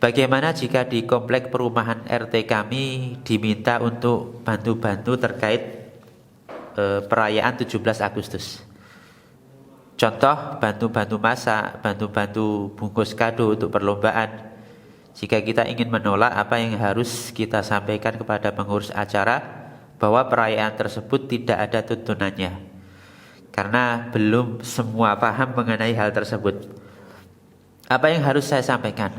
Bagaimana jika di komplek perumahan RT kami diminta untuk bantu-bantu terkait perayaan 17 Agustus? Contoh, bantu-bantu masak, bantu-bantu bungkus kado untuk perlombaan. Jika kita ingin menolak, apa yang harus kita sampaikan kepada pengurus acara bahwa perayaan tersebut tidak ada tuntunannya, karena belum semua paham mengenai hal tersebut. Apa yang harus saya sampaikan?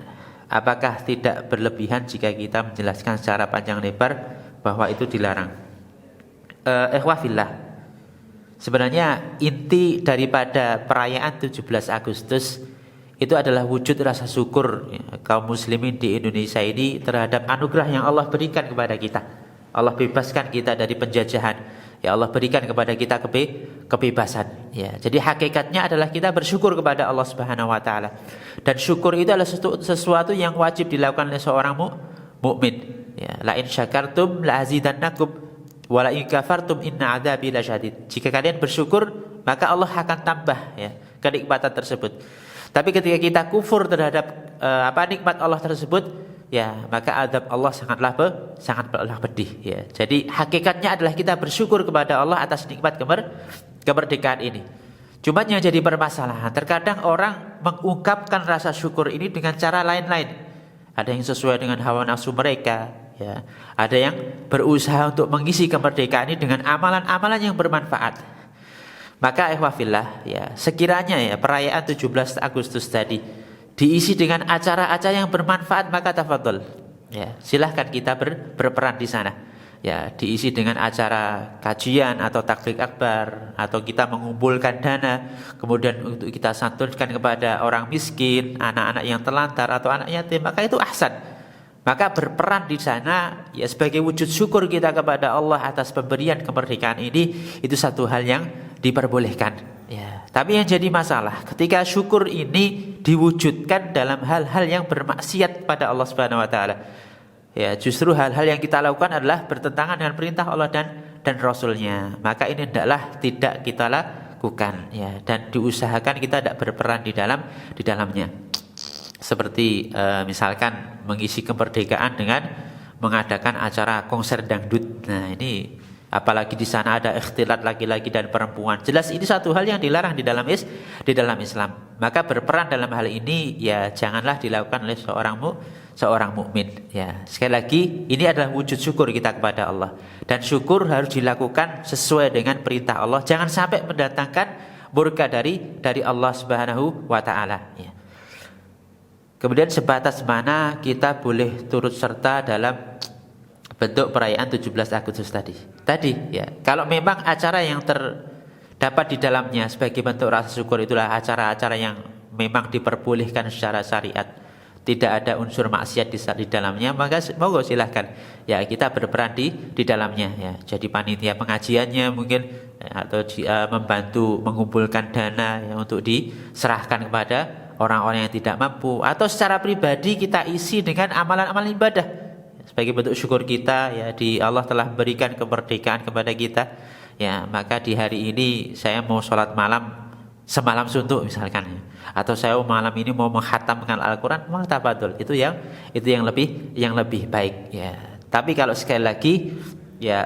Apakah tidak berlebihan jika kita menjelaskan secara panjang lebar bahwa itu dilarang? Ikhwafillah, sebenarnya inti daripada perayaan 17 Agustus itu adalah wujud rasa syukur kaum muslimin di Indonesia ini terhadap anugerah yang Allah berikan kepada kita. Allah bebaskan kita dari penjajahan. Ya, Allah berikan kepada kita kebebasan. Ya, jadi hakikatnya adalah kita bersyukur kepada Allah Subhanahu wa taala. Dan syukur itu adalah sesuatu yang wajib dilakukan oleh seorang mukmin. Ya, la in syakartum la azidannakum wa la in kafartum inna adzabi lasyadid. Jika kalian bersyukur, maka Allah akan tambah ya kenikmatan tersebut. Tapi ketika kita kufur terhadap nikmat Allah tersebut, ya maka azab Allah sangatlah pedih. Ya. Jadi hakikatnya adalah kita bersyukur kepada Allah atas nikmat kemerdekaan ini. Cuma yang jadi permasalahan, terkadang orang mengungkapkan rasa syukur ini dengan cara lain-lain. Ada yang sesuai dengan hawa nafsu mereka, ya. Ada yang berusaha untuk mengisi kemerdekaan ini dengan amalan-amalan yang bermanfaat. Maka ikhwafillah, ya, sekiranya ya perayaan 17 Agustus tadi diisi dengan acara-acara yang bermanfaat, maka tafadhol. Ya, silahkan kita berperan di sana. Ya, diisi dengan acara kajian atau takbir akbar, atau kita mengumpulkan dana kemudian untuk kita santunkan kepada orang miskin, anak-anak yang terlantar atau anak yatim, maka itu ahsan. Maka berperan di sana ya sebagai wujud syukur kita kepada Allah atas pemberian kemerdekaan ini, itu satu hal yang diperbolehkan. Ya, tapi yang jadi masalah ketika syukur ini diwujudkan dalam hal-hal yang bermaksiat pada Allah Subhanahu wa taala. Ya, justru hal-hal yang kita lakukan adalah bertentangan dengan perintah Allah dan Rasul-Nya. Maka ini tidak kita lakukan ya, dan diusahakan kita tidak berperan di dalamnya. Seperti misalkan mengisi kemerdekaan dengan mengadakan acara konser dangdut. Nah, ini apalagi di sana ada ikhtilat laki-laki dan perempuan. Jelas ini satu hal yang dilarang di dalam Islam. Maka berperan dalam hal ini ya janganlah dilakukan oleh seorang mukmin. Ya, sekali lagi ini adalah wujud syukur kita kepada Allah. Dan syukur harus dilakukan sesuai dengan perintah Allah. Jangan sampai mendatangkan murka dari Allah Subhanahu wa taala, ya. Kemudian sebatas mana kita boleh turut serta dalam bentuk perayaan 17 Agustus tadi ya, kalau memang acara yang terdapat di dalamnya sebagai bentuk rasa syukur itulah acara-acara yang memang diperbolehkan secara syariat, tidak ada unsur maksiat di dalamnya, maka monggo silahkan ya kita berperan di dalamnya ya, jadi panitia pengajiannya mungkin ya, atau membantu mengumpulkan dana ya, untuk diserahkan kepada orang-orang yang tidak mampu, atau secara pribadi kita isi dengan amalan-amalan ibadah sebagai bentuk syukur kita ya, Allah telah berikan kemerdekaan kepada kita ya, maka di hari ini saya mau sholat malam semalam suntuk misalkan ya, atau saya malam ini mau menghatamkan Al-Quran, maka tafadhol, itu yang lebih baik ya. Tapi kalau sekali lagi ya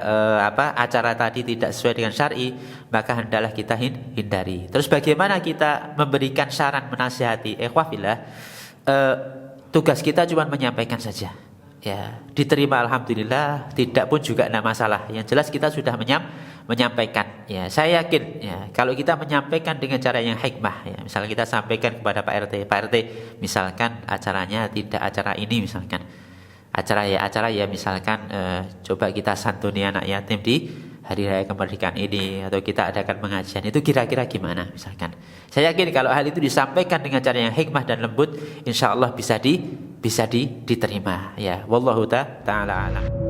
acara tadi tidak sesuai dengan syar'i, maka hendaklah kita hindari. Terus bagaimana kita memberikan saran, menasihati? Ikhwafillah, tugas kita cuma menyampaikan saja. Ya, diterima alhamdulillah, tidak pun juga tidak masalah. Yang jelas kita sudah menyampaikan. Ya, saya yakin ya, kalau kita menyampaikan dengan cara yang hikmah ya, misalnya kita sampaikan kepada Pak RT, misalkan acaranya tidak acara ini misalkan. Acara ya misalkan coba kita santuni anak yatim di hari raya kemerdekaan ini, atau kita adakan pengajian, itu kira-kira gimana misalkan. Saya yakin kalau hal itu disampaikan dengan cara yang hikmah dan lembut, insya Allah bisa diterima ya. Wallahu ta'ala alam.